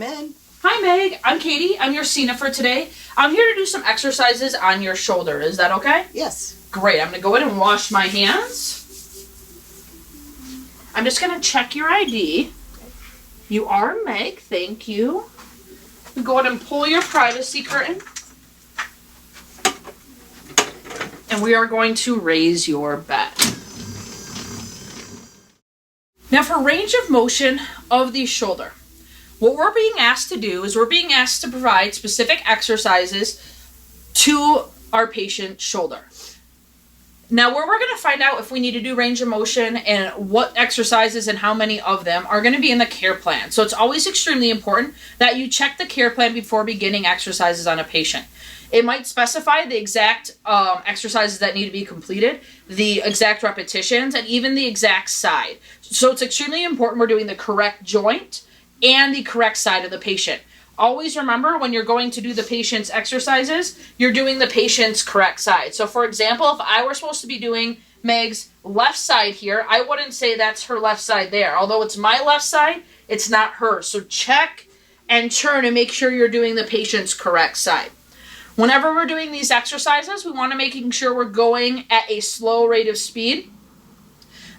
in. Hi Meg, I'm Katie. I'm your CNA for today. I'm here to do some exercises on your shoulder. Is that okay? Yes. Great. I'm going to go ahead and wash my hands. I'm just going to check your ID. You are Meg. Thank you. Go ahead and pull your privacy curtain. And we are going to raise your bed. Now for range of motion of the shoulder, what we're being asked to do is we're being asked to provide specific exercises to our patient's shoulder. Now where we're going to find out if we need to do range of motion and what exercises and how many of them are going to be in the care plan. So it's always extremely important that you check the care plan before beginning exercises on a patient. It might specify the exact exercises that need to be completed, the exact repetitions, and even the exact side. So it's extremely important we're doing the correct joint and the correct side of the patient. Always remember when you're going to do the patient's exercises, you're doing the patient's correct side. So for example, if I were supposed to be doing Meg's left side here, I wouldn't say that's her left side there. Although it's my left side, it's not hers. So check and turn and make sure you're doing the patient's correct side. Whenever we're doing these exercises, we want to making sure we're going at a slow rate of speed.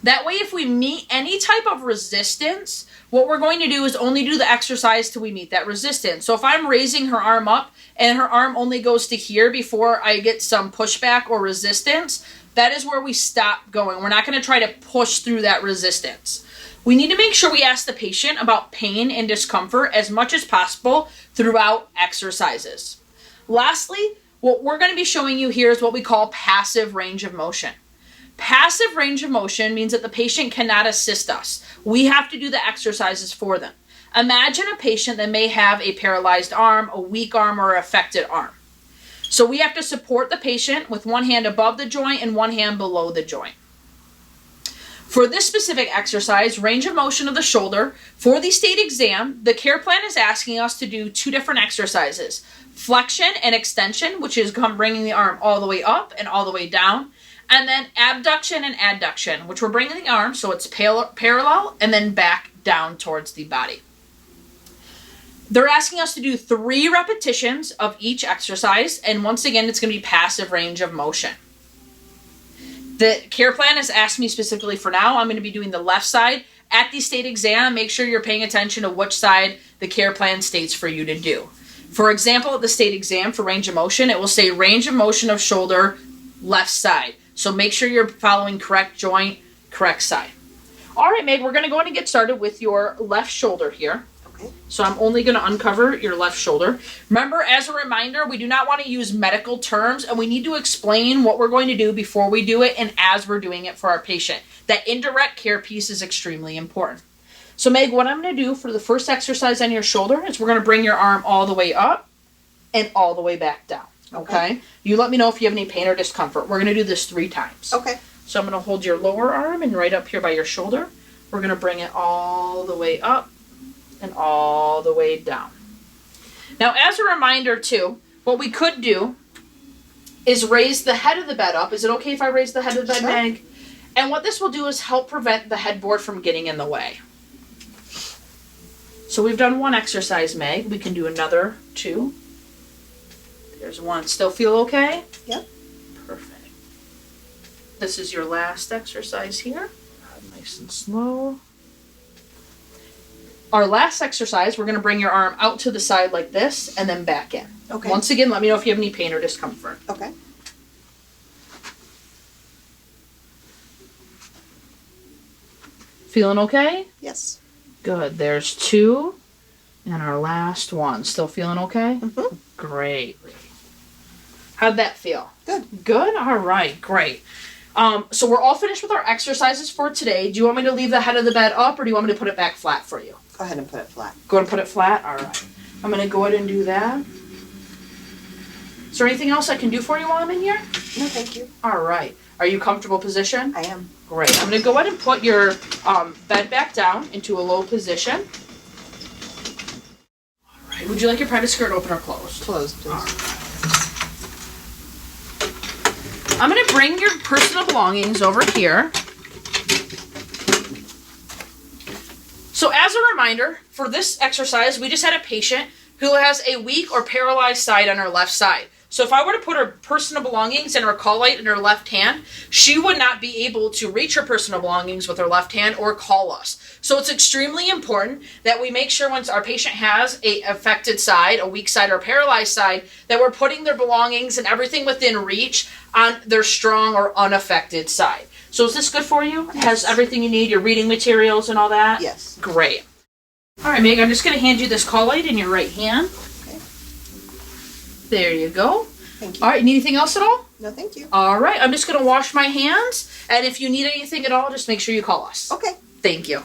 That way, if we meet any type of resistance, what we're going to do is only do the exercise till we meet that resistance. So if I'm raising her arm up and her arm only goes to here before I get some pushback or resistance, that is where we stop going. We're not going to try to push through that resistance. We need to make sure we ask the patient about pain and discomfort as much as possible throughout exercises. Lastly, what we're going to be showing you here is what we call passive range of motion. Passive range of motion means that the patient cannot assist us. We have to do the exercises for them. Imagine a patient that may have a paralyzed arm, a weak arm, or an affected arm. So we have to support the patient with one hand above the joint and one hand below the joint. For this specific exercise, range of motion of the shoulder, for the state exam, the care plan is asking us to do two different exercises. Flexion and extension, which is bringing the arm all the way up and all the way down. And then abduction and adduction, which we're bringing the arm so it's parallel and then back down towards the body. They're asking us to do 3 repetitions of each exercise. And once again, it's going to be passive range of motion. The care plan has asked me specifically for now. I'm going to be doing the left side. At the state exam, make sure you're paying attention to which side the care plan states for you to do. For example, at the state exam for range of motion, it will say range of motion of shoulder, left side. So make sure you're following correct joint, correct side. All right, Meg, we're going to go ahead and get started with your left shoulder here. Okay. So I'm only going to uncover your left shoulder. Remember, as a reminder, we do not want to use medical terms, and we need to explain what we're going to do before we do it and as we're doing it for our patient. That indirect care piece is extremely important. So Meg, what I'm going to do for the first exercise on your shoulder is we're going to bring your arm all the way up and all the way back down. Okay? You let me know if you have any pain or discomfort. We're going to do this 3 times. Okay. So I'm going to hold your lower arm and right up here by your shoulder. We're going to bring it all the way up and all the way down. Now, as a reminder too, what we could do is raise the head of the bed up. Is it okay if I raise the head of the bed, Sure. Meg? And what this will do is help prevent the headboard from getting in the way. So we've done 1 exercise, Meg. We can do another 2. There's 1. Still feel okay? Yep. Perfect. This is your last exercise here. Nice and slow. Our last exercise, we're going to bring your arm out to the side like this and then back in. Okay. Once again, let me know if you have any pain or discomfort. Okay. Feeling okay? Yes. Good. There's 2. And our last 1. Still feeling okay? Mm-hmm. Great. How'd that feel? Good. Good? All right. Great. So we're all finished with our exercises for today. Do you want me to leave the head of the bed up or do you want me to put it back flat for you? Go ahead and put it flat. Go ahead and put it flat? All right. I'm going to go ahead and do that. Is there anything else I can do for you while I'm in here? No, thank you. All right. Are you comfortable position? I am. Great. I'm going to go ahead and put your bed back down into a low position. All right. Would you like your private skirt open or closed? Closed, please. All right. I'm going to bring your personal belongings over here. So as a reminder, for this exercise, we just had a patient who has a weak or paralyzed side on her left side. So if I were to put her personal belongings and her call light in her left hand, she would not be able to reach her personal belongings with her left hand or call us. So it's extremely important that we make sure once our patient has a affected side, a weak side or paralyzed side, that we're putting their belongings and everything within reach on their strong or unaffected side. So is this good for you? It has everything you need, your reading materials and all that? Yes. Great. All right, Meg, I'm just going to hand you this call light in your right hand. Okay. There you go. Thank you. All right, need anything else at all? No, thank you. All right, I'm just going to wash my hands, and if you need anything at all, just make sure you call us. Okay. Thank you.